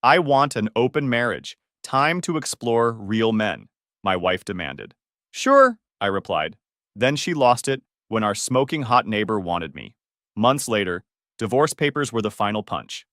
I want an open marriage. Time to explore real men, my wife demanded. Sure, I replied. Then she lost it when our smoking hot neighbor wanted me. Months later, divorce papers were the final punch.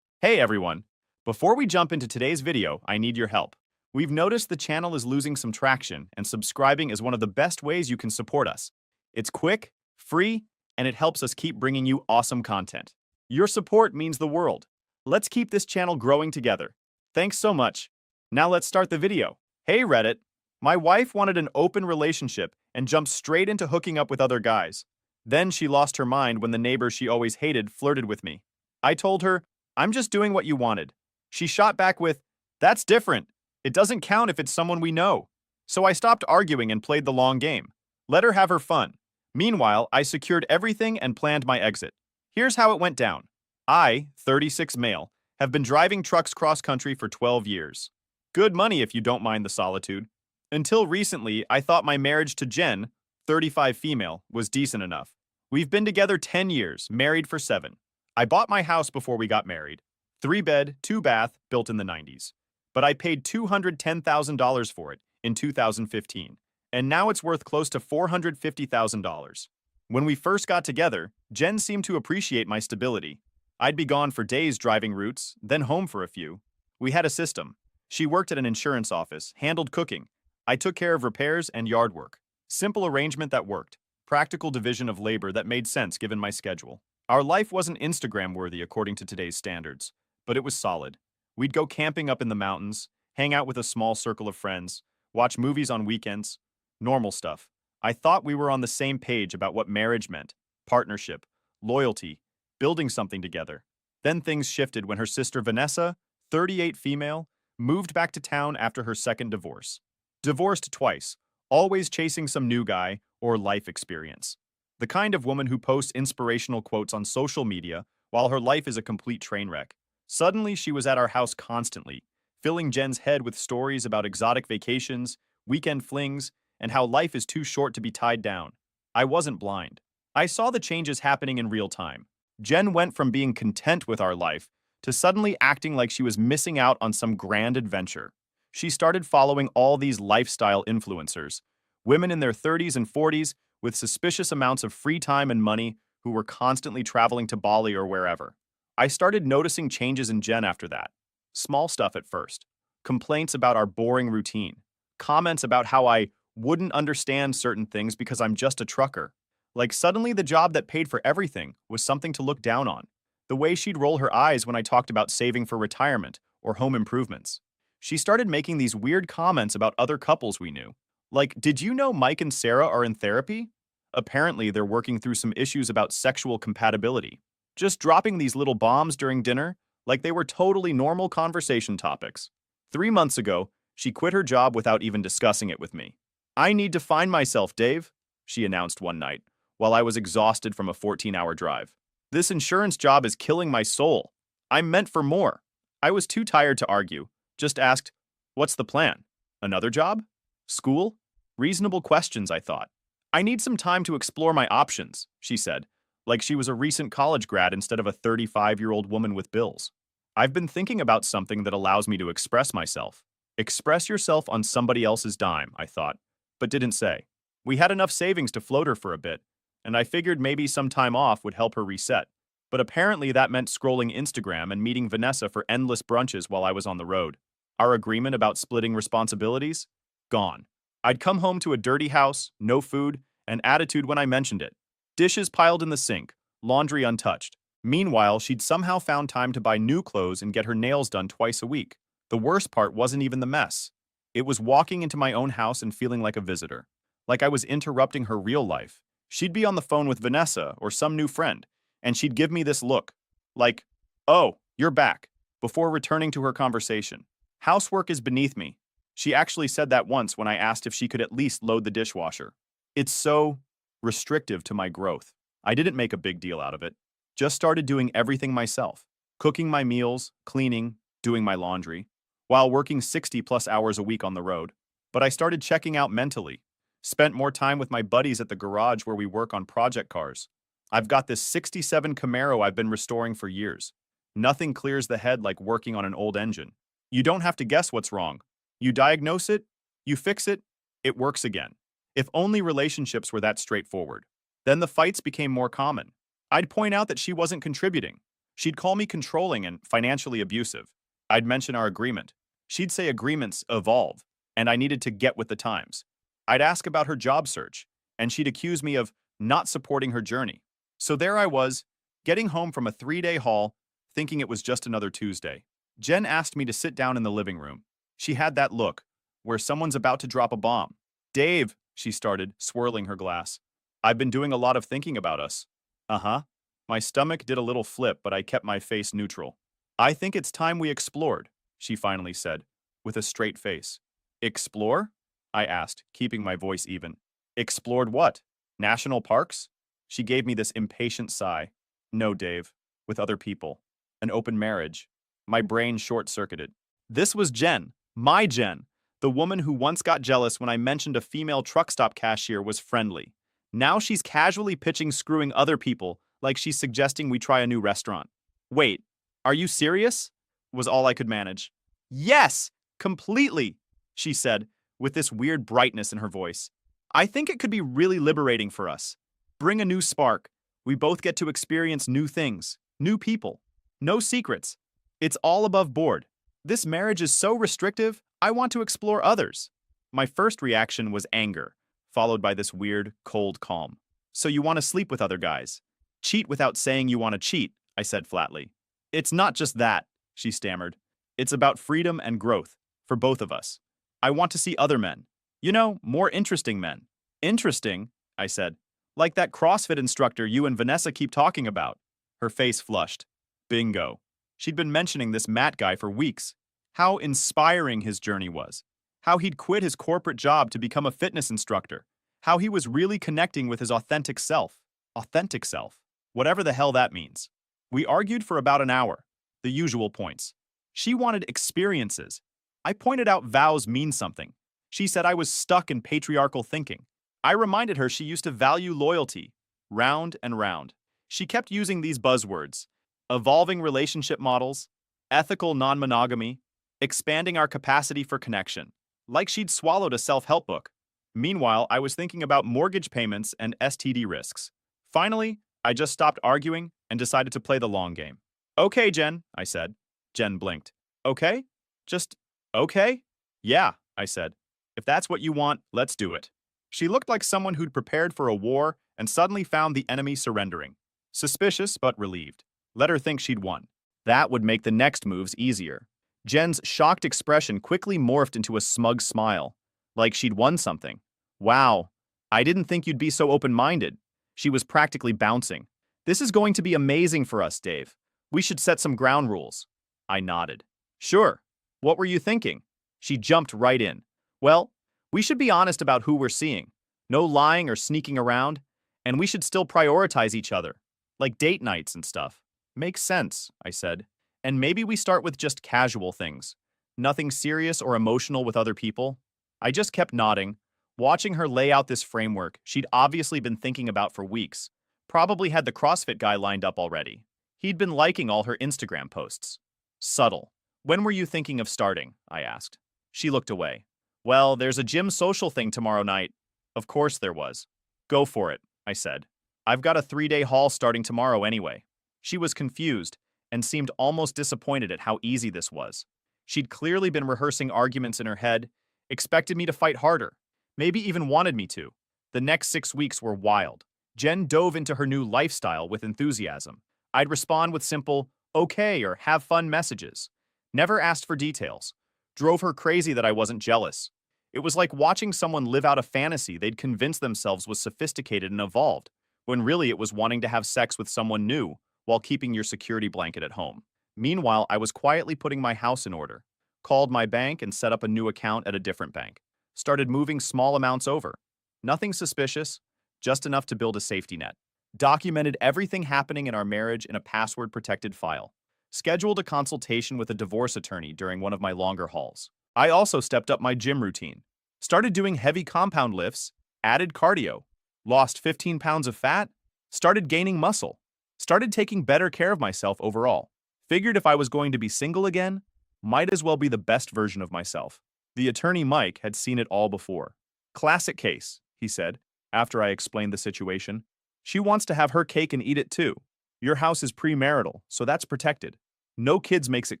Hey everyone! Before we jump into today's video, I need your help. We've noticed the channel is losing some traction, and subscribing is one of the best ways you can support us. It's quick, free, and it helps us keep bringing you awesome content. Your support means the world. Let's keep this channel growing together. Thanks so much. Now let's start the video. Hey Reddit! My wife wanted an open relationship and jumped straight into hooking up with other guys. Then she lost her mind when the neighbor she always hated flirted with me. I told her, I'm just doing what you wanted. She shot back with, that's different. It doesn't count if it's someone we know. So I stopped arguing and played the long game. Let her have her fun. Meanwhile, I secured everything and planned my exit. Here's how it went down. I, 36 male, have been driving trucks cross-country for 12 years. Good money if you don't mind the solitude. Until recently, I thought my marriage to Jen, 35 female, was decent enough. We've been together 10 years, married for 7. I bought my house before we got married. 3-bed, 2-bath, built in the 90s. But I paid $210,000 for it in 2015, and now it's worth close to $450,000. When we first got together, Jen seemed to appreciate my stability. I'd be gone for days driving routes, then home for a few. We had a system. She worked at an insurance office, handled cooking. I took care of repairs and yard work. Simple arrangement that worked. Practical division of labor that made sense given my schedule. Our life wasn't Instagram-worthy according to today's standards, but it was solid. We'd go camping up in the mountains, hang out with a small circle of friends, watch movies on weekends. Normal stuff. I thought we were on the same page about what marriage meant, partnership, loyalty, building something together. Then things shifted when her sister Vanessa, 38 female, moved back to town after her second divorce. Divorced twice, always chasing some new guy or life experience. The kind of woman who posts inspirational quotes on social media while her life is a complete train wreck. Suddenly, she was at our house constantly, filling Jen's head with stories about exotic vacations, weekend flings, and how life is too short to be tied down. I wasn't blind. I saw the changes happening in real time. Jen went from being content with our life to suddenly acting like she was missing out on some grand adventure. She started following all these lifestyle influencers, women in their 30s and 40s with suspicious amounts of free time and money who were constantly traveling to Bali or wherever. I started noticing changes in Jen after that. Small stuff at first. Complaints about our boring routine. Comments about how I wouldn't understand certain things because I'm just a trucker. Like suddenly the job that paid for everything was something to look down on. The way she'd roll her eyes when I talked about saving for retirement or home improvements. She started making these weird comments about other couples we knew. Like, did you know Mike and Sarah are in therapy? Apparently, they're working through some issues about sexual compatibility. Just dropping these little bombs during dinner like they were totally normal conversation topics. 3 months ago, she quit her job without even discussing it with me. I need to find myself, Dave, she announced one night, while I was exhausted from a 14-hour drive. This insurance job is killing my soul. I'm meant for more. I was too tired to argue. Just asked, what's the plan? Another job? School? Reasonable questions, I thought. I need some time to explore my options, she said, like she was a recent college grad instead of a 35-year-old woman with bills. I've been thinking about something that allows me to express myself. Express yourself on somebody else's dime, I thought, but didn't say. We had enough savings to float her for a bit, and I figured maybe some time off would help her reset. But apparently that meant scrolling Instagram and meeting Vanessa for endless brunches while I was on the road. Our agreement about splitting responsibilities? Gone. I'd come home to a dirty house, no food, and attitude when I mentioned it. Dishes piled in the sink, laundry untouched. Meanwhile, she'd somehow found time to buy new clothes and get her nails done twice a week. The worst part wasn't even the mess. It was walking into my own house and feeling like a visitor. Like I was interrupting her real life. She'd be on the phone with Vanessa or some new friend, and she'd give me this look. Like, oh, you're back, before returning to her conversation. Housework is beneath me. She actually said that once when I asked if she could at least load the dishwasher. It's so restrictive to my growth. I didn't make a big deal out of it. Just started doing everything myself. Cooking my meals, cleaning, doing my laundry, while working 60+ hours a week on the road. But I started checking out mentally. Spent more time with my buddies at the garage where we work on project cars. I've got this '67 Camaro I've been restoring for years. Nothing clears the head like working on an old engine. You don't have to guess what's wrong. You diagnose it, you fix it, it works again. If only relationships were that straightforward. Then the fights became more common. I'd point out that she wasn't contributing. She'd call me controlling and financially abusive. I'd mention our agreement. She'd say agreements evolve, and I needed to get with the times. I'd ask about her job search, and she'd accuse me of not supporting her journey. So there I was, getting home from a 3-day haul, thinking it was just another Tuesday. Jen asked me to sit down in the living room. She had that look, where someone's about to drop a bomb. Dave, she started, swirling her glass. I've been doing a lot of thinking about us. Uh-huh. My stomach did a little flip, but I kept my face neutral. I think it's time we explored, she finally said, with a straight face. Explore? I asked, keeping my voice even. Explored what? National parks? She gave me this impatient sigh. No, Dave. With other people. An open marriage. My brain short-circuited. This was Jen, my Jen, the woman who once got jealous when I mentioned a female truck stop cashier was friendly. Now she's casually pitching screwing other people like she's suggesting we try a new restaurant. Wait, are you serious? Was all I could manage. Yes, completely, she said, with this weird brightness in her voice. I think it could be really liberating for us. Bring a new spark. We both get to experience new things, new people. No secrets. It's all above board. This marriage is so restrictive, I want to explore others. My first reaction was anger, followed by this weird, cold calm. So you want to sleep with other guys? Cheat without saying you want to cheat, I said flatly. It's not just that, she stammered. It's about freedom and growth, for both of us. I want to see other men. You know, more interesting men. Interesting, I said. Like that CrossFit instructor you and Vanessa keep talking about. Her face flushed. Bingo. She'd been mentioning this Matt guy for weeks. How inspiring his journey was. How he'd quit his corporate job to become a fitness instructor. How he was really connecting with his authentic self. Authentic self. Whatever the hell that means. We argued for about an hour. The usual points. She wanted experiences. I pointed out vows mean something. She said I was stuck in patriarchal thinking. I reminded her she used to value loyalty. Round and round. She kept using these buzzwords. Evolving relationship models. Ethical non-monogamy. Expanding our capacity for connection. Like she'd swallowed a self-help book. Meanwhile, I was thinking about mortgage payments and STD risks. Finally, I just stopped arguing and decided to play the long game. Okay, Jen, I said. Jen blinked. Okay? Just, okay? Yeah, I said. If that's what you want, let's do it. She looked like someone who'd prepared for a war and suddenly found the enemy surrendering. Suspicious, but relieved. Let her think she'd won. That would make the next moves easier. Jen's shocked expression quickly morphed into a smug smile, like she'd won something. Wow, I didn't think you'd be so open-minded. She was practically bouncing. This is going to be amazing for us, Dave. We should set some ground rules. I nodded. Sure. What were you thinking? She jumped right in. Well, we should be honest about who we're seeing. No lying or sneaking around. And we should still prioritize each other. Like date nights and stuff. Makes sense, I said. And maybe we start with just casual things. Nothing serious or emotional with other people. I just kept nodding, watching her lay out this framework she'd obviously been thinking about for weeks. Probably had the CrossFit guy lined up already. He'd been liking all her Instagram posts. Subtle. When were you thinking of starting? I asked. She looked away. Well, there's a gym social thing tomorrow night. Of course there was. Go for it, I said. I've got a 3-day haul starting tomorrow anyway. She was confused and seemed almost disappointed at how easy this was. She'd clearly been rehearsing arguments in her head, expected me to fight harder, maybe even wanted me to. The next 6 weeks were wild. Jen dove into her new lifestyle with enthusiasm. I'd respond with simple, okay, or have fun messages. Never asked for details. Drove her crazy that I wasn't jealous. It was like watching someone live out a fantasy they'd convinced themselves was sophisticated and evolved, when really it was wanting to have sex with someone new while keeping your security blanket at home. Meanwhile, I was quietly putting my house in order, called my bank and set up a new account at a different bank. Started moving small amounts over. Nothing suspicious, just enough to build a safety net. Documented everything happening in our marriage in a password-protected file. Scheduled a consultation with a divorce attorney during one of my longer hauls. I also stepped up my gym routine. Started doing heavy compound lifts, added cardio, lost 15 pounds of fat, started gaining muscle, started taking better care of myself overall. Figured if I was going to be single again, might as well be the best version of myself. The attorney Mike had seen it all before. Classic case, he said, after I explained the situation. She wants to have her cake and eat it too. Your house is premarital, so that's protected. No kids makes it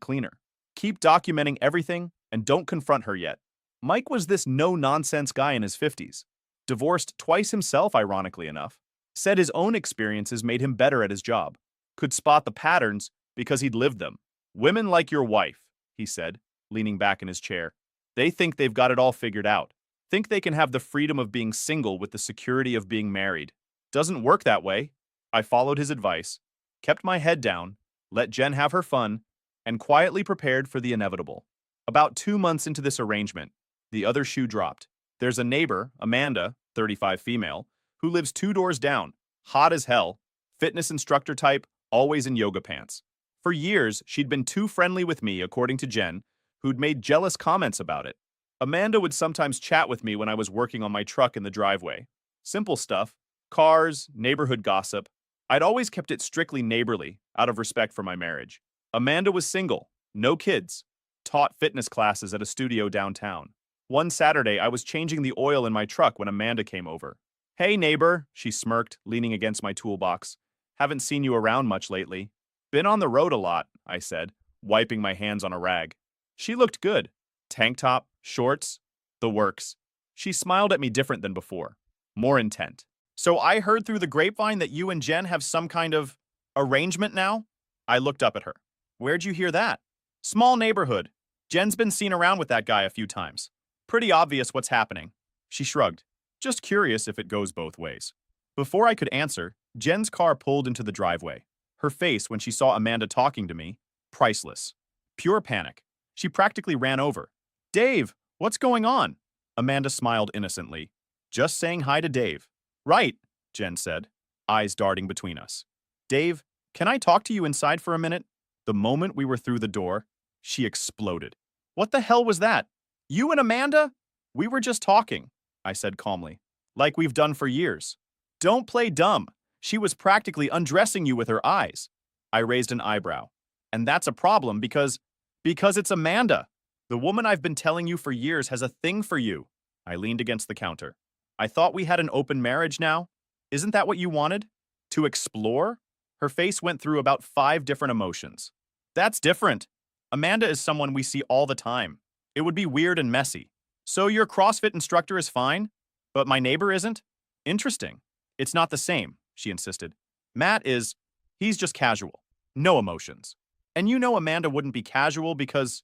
cleaner. Keep documenting everything and don't confront her yet. Mike was this no-nonsense guy in his 50s. Divorced twice himself, ironically enough. Said his own experiences made him better at his job. Could spot the patterns because he'd lived them. Women like your wife, he said, leaning back in his chair. They think they've got it all figured out. Think they can have the freedom of being single with the security of being married. Doesn't work that way. I followed his advice, kept my head down, let Jen have her fun, and quietly prepared for the inevitable. About 2 months into this arrangement, the other shoe dropped. There's a neighbor, Amanda, 35 female, who lives 2 doors down, hot as hell, fitness instructor type, always in yoga pants. For years, she'd been too friendly with me, according to Jen, who'd made jealous comments about it. Amanda would sometimes chat with me when I was working on my truck in the driveway. Simple stuff, cars, neighborhood gossip. I'd always kept it strictly neighborly, out of respect for my marriage. Amanda was single, no kids, taught fitness classes at a studio downtown. One Saturday, I was changing the oil in my truck when Amanda came over. Hey, neighbor, she smirked, leaning against my toolbox. Haven't seen you around much lately. Been on the road a lot, I said, wiping my hands on a rag. She looked good. Tank top, shorts, the works. She smiled at me different than before, more intent. So I heard through the grapevine that you and Jen have some kind of arrangement now? I looked up at her. Where'd you hear that? Small neighborhood. Jen's been seen around with that guy a few times. Pretty obvious what's happening. She shrugged. Just curious if it goes both ways. Before I could answer, Jen's car pulled into the driveway. Her face when she saw Amanda talking to me, priceless. Pure panic. She practically ran over. Dave, what's going on? Amanda smiled innocently. Just saying hi to Dave. Right, Jen said, eyes darting between us. Dave, can I talk to you inside for a minute? The moment we were through the door, she exploded. What the hell was that? You and Amanda? We were just talking, I said calmly, like we've done for years. Don't play dumb. She was practically undressing you with her eyes. I raised an eyebrow. And that's a problem because it's Amanda. The woman I've been telling you for years has a thing for you. I leaned against the counter. I thought we had an open marriage now. Isn't that what you wanted? To explore? Her face went through about 5 different emotions. That's different. Amanda is someone we see all the time. It would be weird and messy. So your CrossFit instructor is fine, but my neighbor isn't? Interesting. It's not the same, she insisted. He's just casual. No emotions. And you know Amanda wouldn't be casual because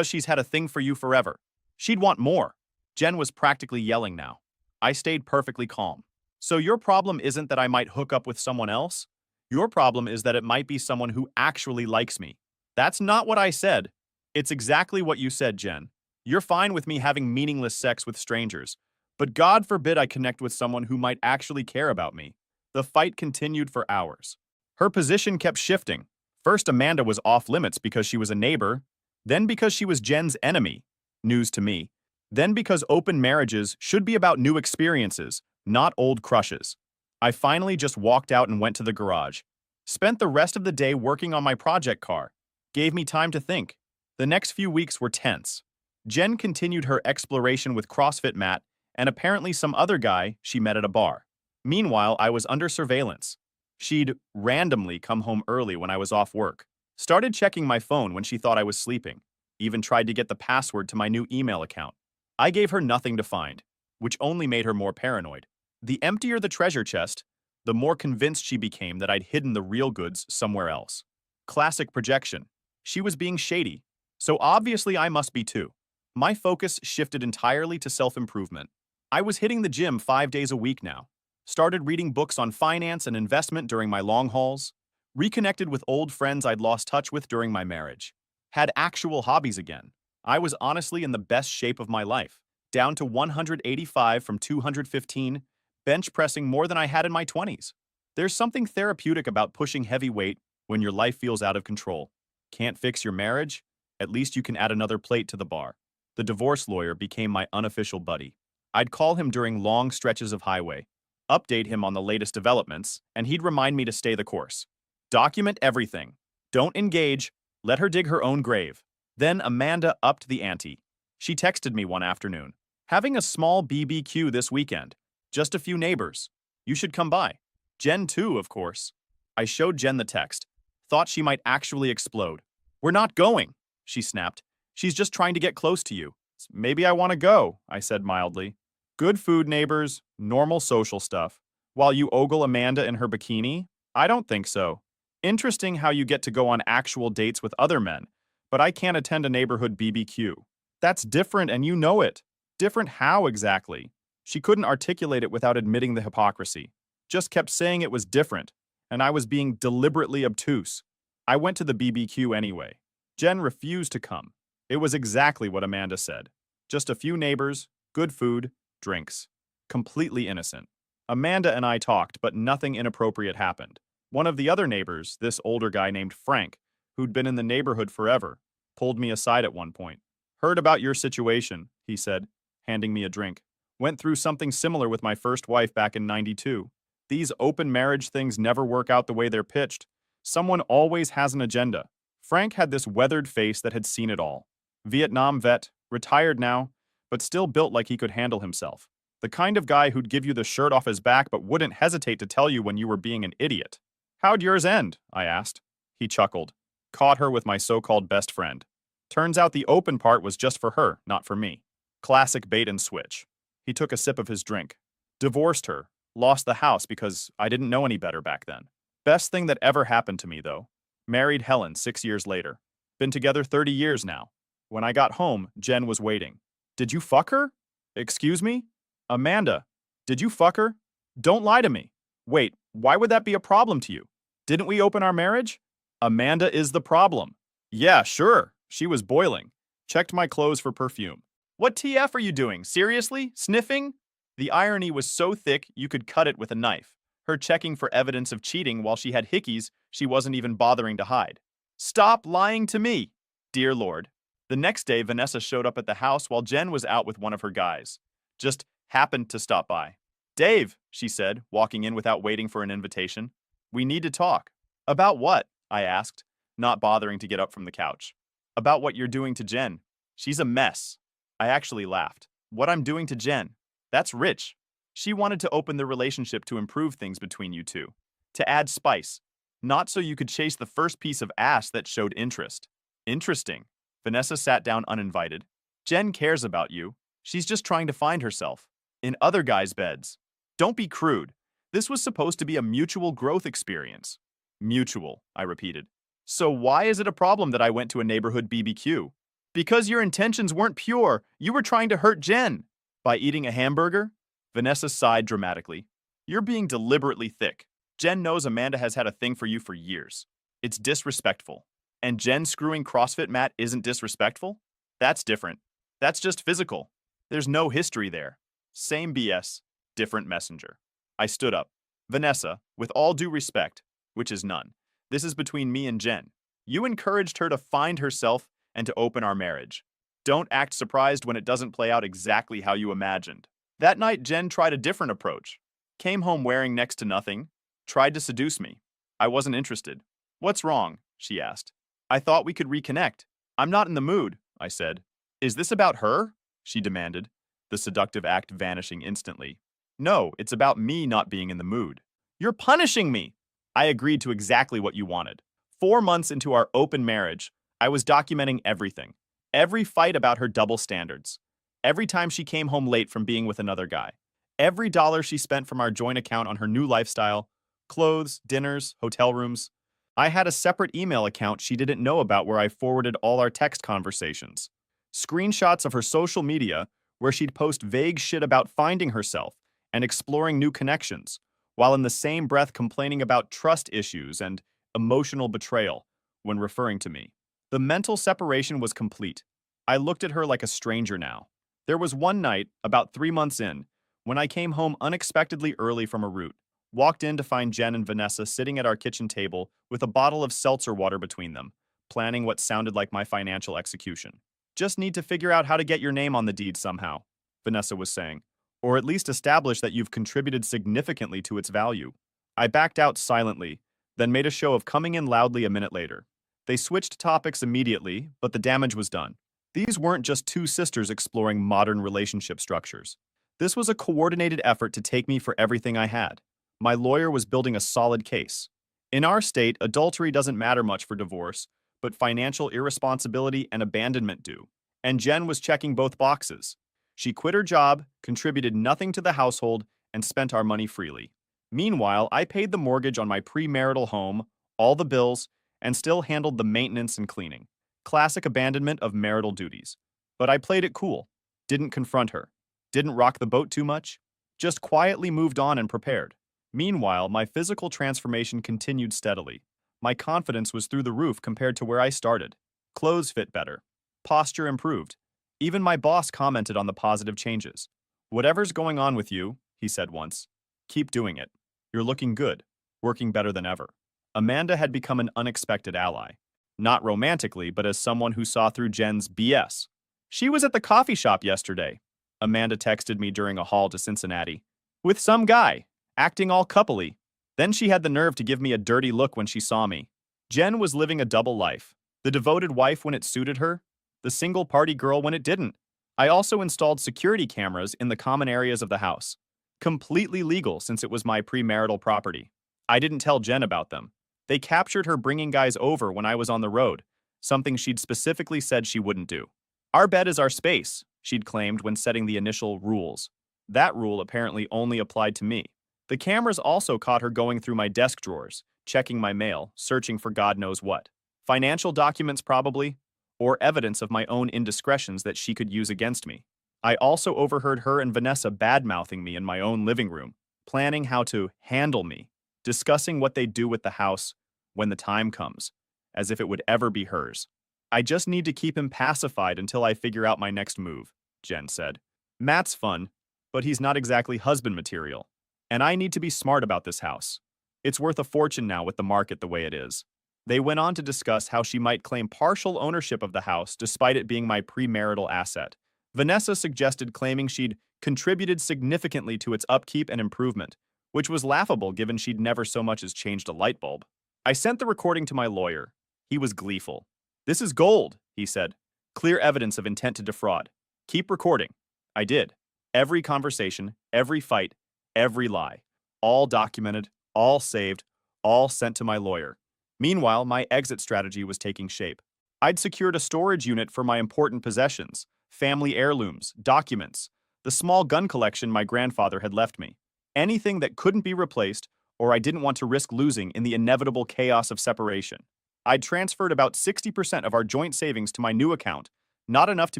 she's had a thing for you forever. She'd want more. Jen was practically yelling now. I stayed perfectly calm. So your problem isn't that I might hook up with someone else? Your problem is that it might be someone who actually likes me. That's not what I said. It's exactly what you said, Jen. You're fine with me having meaningless sex with strangers, but God forbid I connect with someone who might actually care about me. The fight continued for hours. Her position kept shifting. First, Amanda was off limits because she was a neighbor, then because she was Jen's enemy, news to me, then because open marriages should be about new experiences, not old crushes. I finally just walked out and went to the garage. Spent the rest of the day working on my project car. Gave me time to think. The next few weeks were tense. Jen continued her exploration with CrossFit Matt and apparently some other guy she met at a bar. Meanwhile, I was under surveillance. She'd randomly come home early when I was off work. Started checking my phone when she thought I was sleeping. Even tried to get the password to my new email account. I gave her nothing to find, which only made her more paranoid. The emptier the treasure chest, the more convinced she became that I'd hidden the real goods somewhere else. Classic projection. She was being shady, so obviously I must be too. My focus shifted entirely to self-improvement. I was hitting the gym 5 days a week now. Started reading books on finance and investment during my long hauls. Reconnected with old friends I'd lost touch with during my marriage. Had actual hobbies again. I was honestly in the best shape of my life. Down to 185 from 215, bench pressing more than I had in my 20s. There's something therapeutic about pushing heavy weight when your life feels out of control. Can't fix your marriage? At least you can add another plate to the bar. The divorce lawyer became my unofficial buddy. I'd call him during long stretches of highway, update him on the latest developments, and he'd remind me to stay the course. Document everything. Don't engage. Let her dig her own grave. Then Amanda upped the ante. She texted me one afternoon. Having a small BBQ this weekend. Just a few neighbors. You should come by. Jen too, of course. I showed Jen the text. Thought she might actually explode. We're not going, she snapped. She's just trying to get close to you. Maybe I want to go, I said mildly. Good food, neighbors. Normal social stuff. While you ogle Amanda in her bikini? I don't think so. Interesting how you get to go on actual dates with other men, but I can't attend a neighborhood BBQ. That's different and you know it. Different how exactly? She couldn't articulate it without admitting the hypocrisy. Just kept saying it was different, and I was being deliberately obtuse. I went to the BBQ anyway. Jen refused to come. It was exactly what Amanda said. Just a few neighbors, good food, drinks. Completely innocent. Amanda and I talked, but nothing inappropriate happened. One of the other neighbors, this older guy named Frank, who'd been in the neighborhood forever, pulled me aside at one point. Heard about your situation, he said, handing me a drink. Went through something similar with my first wife back in '92. These open marriage things never work out the way they're pitched. Someone always has an agenda. Frank had this weathered face that had seen it all. Vietnam vet, retired now, but still built like he could handle himself. The kind of guy who'd give you the shirt off his back but wouldn't hesitate to tell you when you were being an idiot. How'd yours end? I asked. He chuckled. Caught her with my so-called best friend. Turns out the open part was just for her, not for me. Classic bait and switch. He took a sip of his drink. Divorced her. Lost the house because I didn't know any better back then. Best thing that ever happened to me, though. Married Helen 6 years later. Been together 30 years now. When I got home, Jen was waiting. Did you fuck her? Excuse me? Amanda, did you fuck her? Don't lie to me. Wait, why would that be a problem to you? Didn't we open our marriage? Amanda is the problem. Yeah, sure. She was boiling. Checked my clothes for perfume. What TF are you doing? Seriously? Sniffing? The irony was so thick you could cut it with a knife. Her checking for evidence of cheating while she had hickeys she wasn't even bothering to hide. Stop lying to me. Dear Lord. The next day, Vanessa showed up at the house while Jen was out with one of her guys. Just happened to stop by. Dave, she said, walking in without waiting for an invitation. We need to talk. About what? I asked, not bothering to get up from the couch. About what you're doing to Jen. She's a mess. I actually laughed. What I'm doing to Jen? That's rich. She wanted to open the relationship to improve things between you two. To add spice. Not so you could chase the first piece of ass that showed interest. Interesting. Vanessa sat down uninvited. Jen cares about you. She's just trying to find herself. In other guys' beds. Don't be crude. This was supposed to be a mutual growth experience. Mutual, I repeated. So why is it a problem that I went to a neighborhood BBQ? Because your intentions weren't pure. You were trying to hurt Jen. By eating a hamburger? Vanessa sighed dramatically. You're being deliberately thick. Jen knows Amanda has had a thing for you for years. It's disrespectful. And Jen screwing CrossFit mat isn't disrespectful? That's different. That's just physical. There's no history there. Same BS, different messenger. I stood up. Vanessa, with all due respect, which is none, this is between me and Jen. You encouraged her to find herself and to open our marriage. Don't act surprised when it doesn't play out exactly how you imagined. That night, Jen tried a different approach. Came home wearing next to nothing. Tried to seduce me. I wasn't interested. What's wrong? She asked. I thought we could reconnect. I'm not in the mood, I said. Is this about her? She demanded, the seductive act vanishing instantly. No, it's about me not being in the mood. You're punishing me! I agreed to exactly what you wanted. 4 months into our open marriage, I was documenting everything. Every fight about her double standards. Every time she came home late from being with another guy. Every dollar she spent from our joint account on her new lifestyle. Clothes, dinners, hotel rooms. I had a separate email account she didn't know about where I forwarded all our text conversations. Screenshots of her social media where she'd post vague shit about finding herself and exploring new connections, while in the same breath complaining about trust issues and emotional betrayal when referring to me. The mental separation was complete. I looked at her like a stranger now. There was one night, about 3 months in, when I came home unexpectedly early from a route. Walked in to find Jen and Vanessa sitting at our kitchen table with a bottle of seltzer water between them, planning what sounded like my financial execution. Just need to figure out how to get your name on the deed somehow, Vanessa was saying, or at least establish that you've contributed significantly to its value. I backed out silently, then made a show of coming in loudly a minute later. They switched topics immediately, but the damage was done. These weren't just two sisters exploring modern relationship structures. This was a coordinated effort to take me for everything I had. My lawyer was building a solid case. In our state, adultery doesn't matter much for divorce, but financial irresponsibility and abandonment do. And Jen was checking both boxes. She quit her job, contributed nothing to the household, and spent our money freely. Meanwhile, I paid the mortgage on my premarital home, all the bills, and still handled the maintenance and cleaning. Classic abandonment of marital duties. But I played it cool. Didn't confront her. Didn't rock the boat too much. Just quietly moved on and prepared. Meanwhile, my physical transformation continued steadily. My confidence was through the roof compared to where I started. Clothes fit better. Posture improved. Even my boss commented on the positive changes. "Whatever's going on with you," he said once, "keep doing it. You're looking good, working better than ever." Amanda had become an unexpected ally. Not romantically, but as someone who saw through Jen's BS. "She was at the coffee shop yesterday," Amanda texted me during a haul to Cincinnati, "with some guy, acting all coupley." Then she had the nerve to give me a dirty look when she saw me. Jen was living a double life. The devoted wife when it suited her, the single party girl when it didn't. I also installed security cameras in the common areas of the house. Completely legal since it was my premarital property. I didn't tell Jen about them. They captured her bringing guys over when I was on the road, something she'd specifically said she wouldn't do. "Our bed is our space," she'd claimed when setting the initial rules. That rule apparently only applied to me. The cameras also caught her going through my desk drawers, checking my mail, searching for God knows what. Financial documents probably, or evidence of my own indiscretions that she could use against me. I also overheard her and Vanessa bad-mouthing me in my own living room, planning how to handle me, discussing what they'd do with the house when the time comes, as if it would ever be hers. "I just need to keep him pacified until I figure out my next move," Jen said. "Matt's fun, but he's not exactly husband material. And I need to be smart about this house. It's worth a fortune now with the market the way it is." They went on to discuss how she might claim partial ownership of the house despite it being my premarital asset. Vanessa suggested claiming she'd contributed significantly to its upkeep and improvement, which was laughable given she'd never so much as changed a light bulb. I sent the recording to my lawyer. He was gleeful. "This is gold," he said. "Clear evidence of intent to defraud. Keep recording." I did. Every conversation, every fight, every lie. All documented, all saved, all sent to my lawyer. Meanwhile, my exit strategy was taking shape. I'd secured a storage unit for my important possessions, family heirlooms, documents, the small gun collection my grandfather had left me. Anything that couldn't be replaced or I didn't want to risk losing in the inevitable chaos of separation. I'd transferred about 60% of our joint savings to my new account, not enough to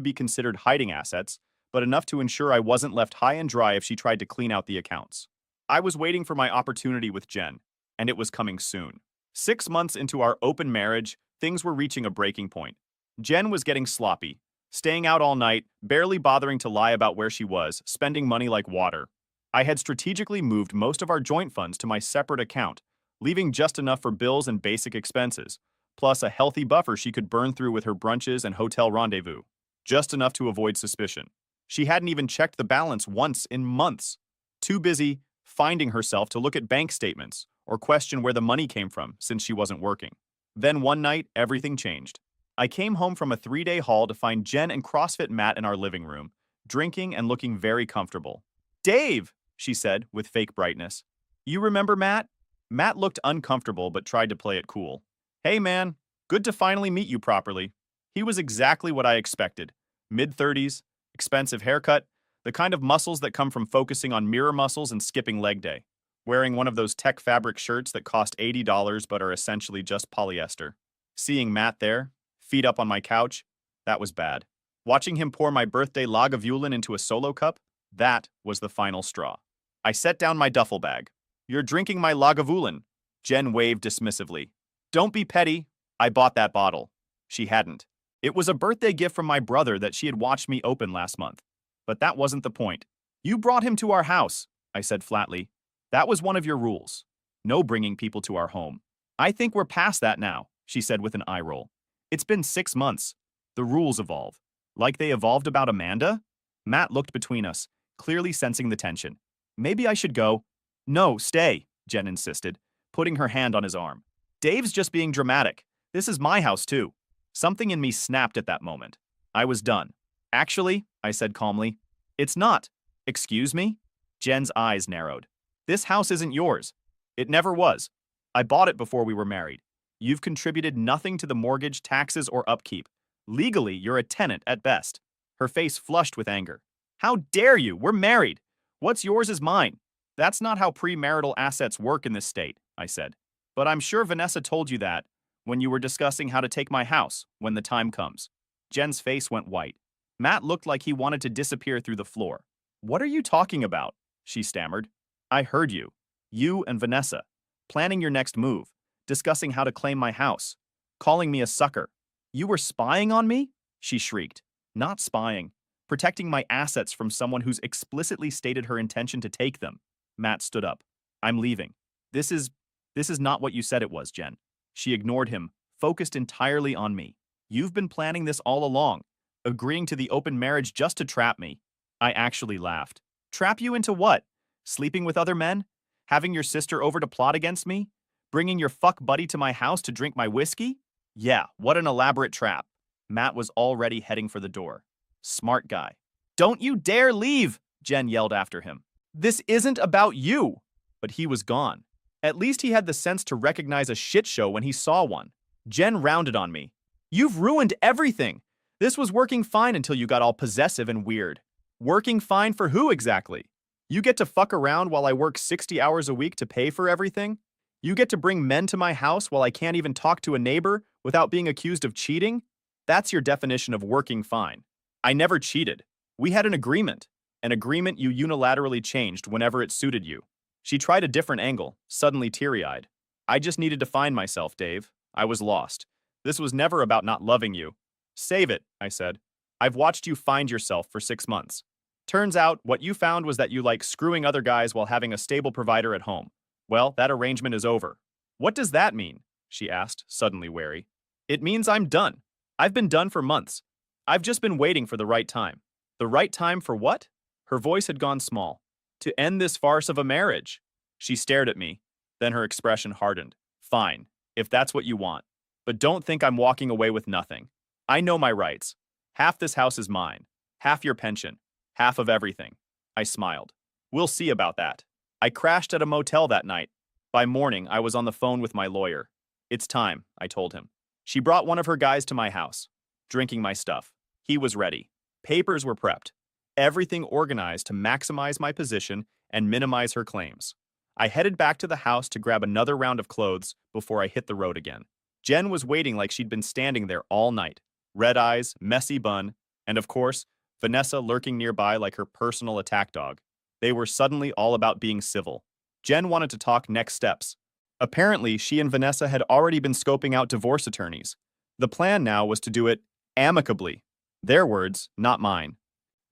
be considered hiding assets, but enough to ensure I wasn't left high and dry if she tried to clean out the accounts. I was waiting for my opportunity with Jen, and it was coming soon. 6 months into our open marriage, things were reaching a breaking point. Jen was getting sloppy, staying out all night, barely bothering to lie about where she was, spending money like water. I had strategically moved most of our joint funds to my separate account, leaving just enough for bills and basic expenses, plus a healthy buffer she could burn through with her brunches and hotel rendezvous. Just enough to avoid suspicion. She hadn't even checked the balance once in months. Too busy finding herself to look at bank statements or question where the money came from since she wasn't working. Then one night, everything changed. I came home from a 3-day haul to find Jen and CrossFit Matt in our living room, drinking and looking very comfortable. "Dave," she said with fake brightness. "You remember Matt?" Matt looked uncomfortable but tried to play it cool. "Hey man, good to finally meet you properly." He was exactly what I expected. Mid-30s, expensive haircut, the kind of muscles that come from focusing on mirror muscles and skipping leg day. Wearing one of those tech fabric shirts that cost $80 but are essentially just polyester. Seeing Matt there, feet up on my couch, that was bad. Watching him pour my birthday Lagavulin into a solo cup, that was the final straw. I set down my duffel bag. "You're drinking my Lagavulin," Jen waved dismissively. "Don't be petty. I bought that bottle." She hadn't. It was a birthday gift from my brother that she had watched me open last month. But that wasn't the point. "You brought him to our house," I said flatly. "That was one of your rules. No bringing people to our home." "I think we're past that now," she said with an eye roll. "It's been 6 months. The rules evolve. Like they evolved about Amanda?" Matt looked between us, clearly sensing the tension. "Maybe I should go." "No, stay," Jen insisted, putting her hand on his arm. "Dave's just being dramatic. This is my house, too. Something in me snapped at that moment. I was done. Actually, I said calmly, it's not. Excuse me? Jen's eyes narrowed. This house isn't yours. It never was. I bought it before we were married. You've contributed nothing to the mortgage, taxes, or upkeep. Legally, you're a tenant at best. Her face flushed with anger. How dare you? We're married. What's yours is mine. That's not how premarital assets work in this state, I said. But I'm sure Vanessa told you that when you were discussing how to take my house when the time comes. Jen's face went white. Matt looked like he wanted to disappear through the floor. What are you talking about? She stammered. I heard you. You and Vanessa. Planning your next move. Discussing how to claim my house. Calling me a sucker. You were spying on me? She shrieked. Not spying. Protecting my assets from someone who's explicitly stated her intention to take them. Matt stood up. I'm leaving. This is not what you said it was, Jen. She ignored him, focused entirely on me. You've been planning this all along, agreeing to the open marriage just to trap me. I actually laughed. Trap you into what? Sleeping with other men? Having your sister over to plot against me? Bringing your fuck buddy to my house to drink my whiskey? Yeah, what an elaborate trap. Matt was already heading for the door. Smart guy. Don't you dare leave, Jen yelled after him. This isn't about you. But he was gone. At least he had the sense to recognize a shit show when he saw one. Jen rounded on me. You've ruined everything. This was working fine until you got all possessive and weird. Working fine for who exactly? You get to fuck around while I work 60 hours a week to pay for everything? You get to bring men to my house while I can't even talk to a neighbor without being accused of cheating? That's your definition of working fine. I never cheated. We had an agreement you unilaterally changed whenever it suited you. She tried a different angle, suddenly teary-eyed. I just needed to find myself, Dave. I was lost. This was never about not loving you. Save it, I said. I've watched you find yourself for 6 months. Turns out, what you found was that you like screwing other guys while having a stable provider at home. Well, that arrangement is over. What does that mean? She asked, suddenly wary. It means I'm done. I've been done for months. I've just been waiting for the right time. The right time for what? Her voice had gone small. To end this farce of a marriage. She stared at me. Then her expression hardened. Fine, if that's what you want. But don't think I'm walking away with nothing. I know my rights. Half this house is mine. Half your pension. Half of everything. I smiled. We'll see about that. I crashed at a motel that night. By morning, I was on the phone with my lawyer. It's time, I told him. She brought one of her guys to my house. Drinking my stuff. He was ready. Papers were prepped. Everything organized to maximize my position and minimize her claims. I headed back to the house to grab another round of clothes before I hit the road again. Jen was waiting like she'd been standing there all night. Red eyes, messy bun, and of course, Vanessa lurking nearby like her personal attack dog. They were suddenly all about being civil. Jen wanted to talk next steps. Apparently, she and Vanessa had already been scoping out divorce attorneys. The plan now was to do it amicably. Their words, not mine.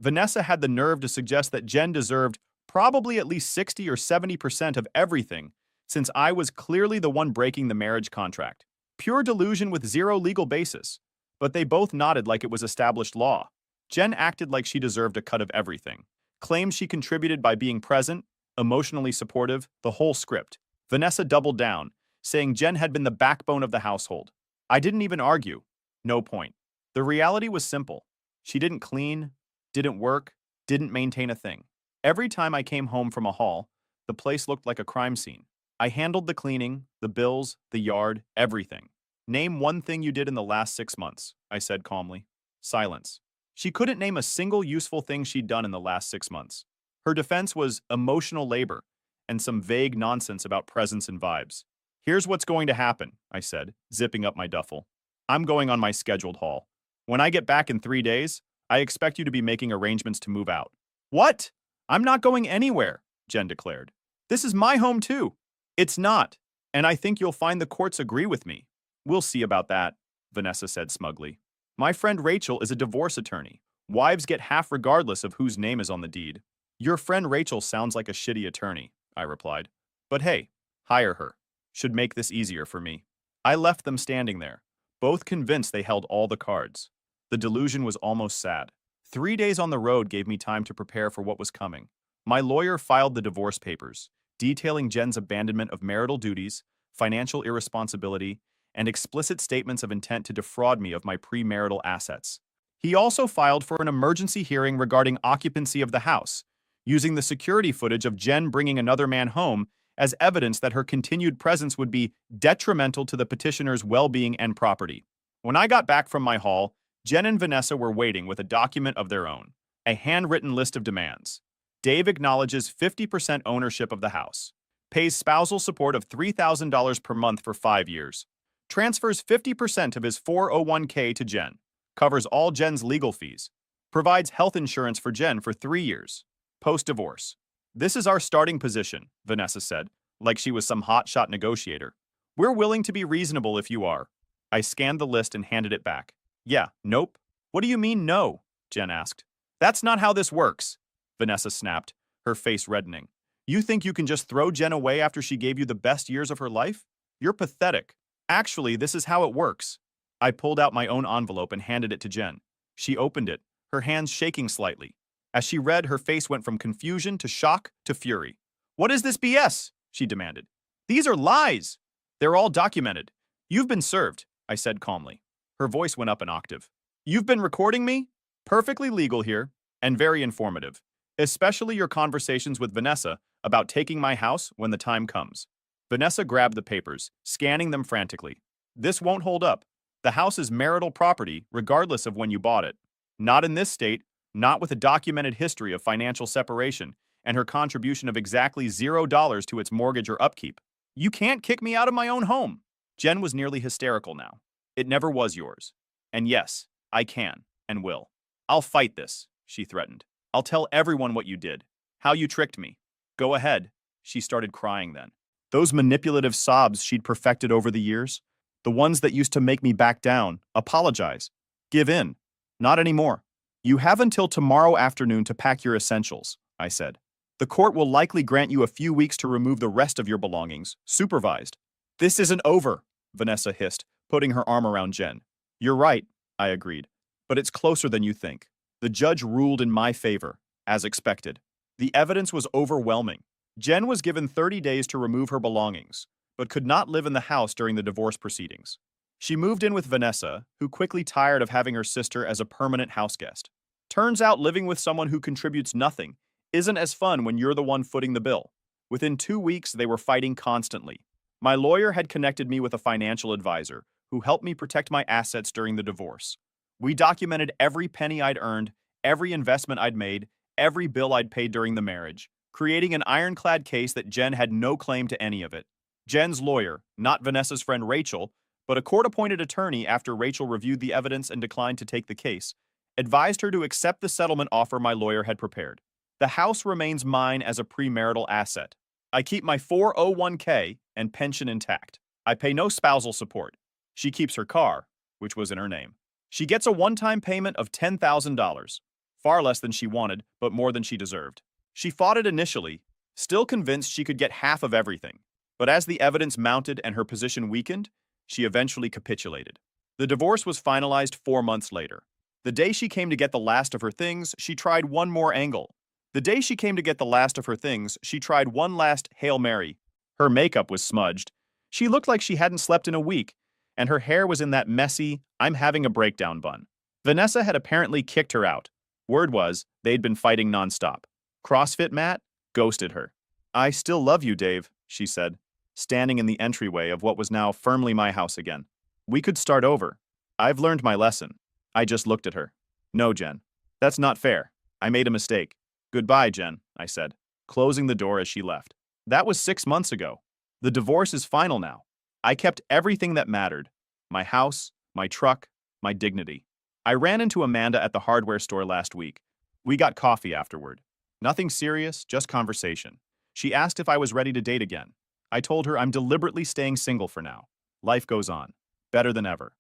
Vanessa had the nerve to suggest that Jen deserved probably at least 60 or 70% of everything, since I was clearly the one breaking the marriage contract. Pure delusion with zero legal basis. But they both nodded like it was established law. Jen acted like she deserved a cut of everything. Claimed she contributed by being present, emotionally supportive, the whole script. Vanessa doubled down, saying Jen had been the backbone of the household. I didn't even argue. No point. The reality was simple. She didn't clean, didn't work, didn't maintain a thing. Every time I came home from a haul, the place looked like a crime scene. I handled the cleaning, the bills, the yard, everything. Name one thing you did in the last 6 months, I said calmly. Silence. She couldn't name a single useful thing she'd done in the last 6 months. Her defense was emotional labor and some vague nonsense about presence and vibes. Here's what's going to happen, I said, zipping up my duffel. I'm going on my scheduled haul. When I get back in 3 days, I expect you to be making arrangements to move out. What? I'm not going anywhere, Jen declared. This is my home too. It's not, and I think you'll find the courts agree with me. We'll see about that, Vanessa said smugly. My friend Rachel is a divorce attorney. Wives get half regardless of whose name is on the deed. Your friend Rachel sounds like a shitty attorney, I replied. But hey, hire her. Should make this easier for me. I left them standing there, both convinced they held all the cards. The delusion was almost sad. 3 days on the road gave me time to prepare for what was coming. My lawyer filed the divorce papers, detailing Jen's abandonment of marital duties, financial irresponsibility, and explicit statements of intent to defraud me of my premarital assets. He also filed for an emergency hearing regarding occupancy of the house, using the security footage of Jen bringing another man home as evidence that her continued presence would be detrimental to the petitioner's well-being and property. When I got back from my haul, Jen and Vanessa were waiting with a document of their own, a handwritten list of demands. Dave acknowledges 50% ownership of the house, pays spousal support of $3,000 per month for 5 years, transfers 50% of his 401k to Jen, covers all Jen's legal fees, provides health insurance for Jen for 3 years, post-divorce. "This is our starting position," Vanessa said, like she was some hotshot negotiator. "We're willing to be reasonable if you are." I scanned the list and handed it back. "Yeah, nope." "What do you mean, no?" Jen asked. "That's not how this works," Vanessa snapped, her face reddening. "You think you can just throw Jen away after she gave you the best years of her life? You're pathetic. Actually, this is how it works." I pulled out my own envelope and handed it to Jen. She opened it, her hands shaking slightly. As she read, her face went from confusion to shock to fury. "What is this BS?" she demanded. "These are lies. They're all documented. You've been served," I said calmly. Her voice went up an octave. "You've been recording me? Perfectly legal here, and very informative. Especially your conversations with Vanessa about taking my house when the time comes." Vanessa grabbed the papers, scanning them frantically. "This won't hold up. The house is marital property, regardless of when you bought it. Not in this state, not with a documented history of financial separation and her contribution of exactly $0 to its mortgage or upkeep. You can't kick me out of my own home." Jen was nearly hysterical now. "It never was yours. And yes, I can and will. I'll fight this," she threatened. "I'll tell everyone what you did, how you tricked me." "Go ahead." She started crying then. Those manipulative sobs she'd perfected over the years, the ones that used to make me back down, apologize, give in. Not anymore. "You have until tomorrow afternoon to pack your essentials," I said. "The court will likely grant you a few weeks to remove the rest of your belongings, supervised." "This isn't over," Vanessa hissed, putting her arm around Jen. "You're right," I agreed. "But it's closer than you think. The judge ruled in my favor, as expected. The evidence was overwhelming. Jen was given 30 days to remove her belongings, but could not live in the house during the divorce proceedings. She moved in with Vanessa, who quickly tired of having her sister as a permanent houseguest. Turns out living with someone who contributes nothing isn't as fun when you're the one footing the bill. Within 2 weeks, they were fighting constantly. My lawyer had connected me with a financial advisor who helped me protect my assets during the divorce. We documented every penny I'd earned, every investment I'd made, every bill I'd paid during the marriage, creating an ironclad case that Jen had no claim to any of it. Jen's lawyer, not Vanessa's friend Rachel, but a court-appointed attorney after Rachel reviewed the evidence and declined to take the case, advised her to accept the settlement offer my lawyer had prepared. The house remains mine as a premarital asset. I keep my 401k and pension intact. I pay no spousal support. She keeps her car, which was in her name. She gets a one-time payment of $10,000, far less than she wanted, but more than she deserved. She fought it initially, still convinced she could get half of everything. But as the evidence mounted and her position weakened, she eventually capitulated. The divorce was finalized 4 months later. The day she came to get the last of her things, she tried one more angle. The day she came to get the last of her things, she tried one last Hail Mary. Her makeup was smudged. She looked like she hadn't slept in a week, and her hair was in that messy, "I'm having a breakdown" bun. Vanessa had apparently kicked her out. Word was, they'd been fighting nonstop. CrossFit Matt ghosted her. "I still love you, Dave," she said, standing in the entryway of what was now firmly my house again. "We could start over. I've learned my lesson." I just looked at her. "No, Jen. That's not fair. I made a mistake." "Goodbye, Jen," I said, closing the door as she left. That was 6 months ago. The divorce is final now. I kept everything that mattered. My house, my truck, my dignity. I ran into Amanda at the hardware store last week. We got coffee afterward. Nothing serious, just conversation. She asked if I was ready to date again. I told her I'm deliberately staying single for now. Life goes on. Better than ever.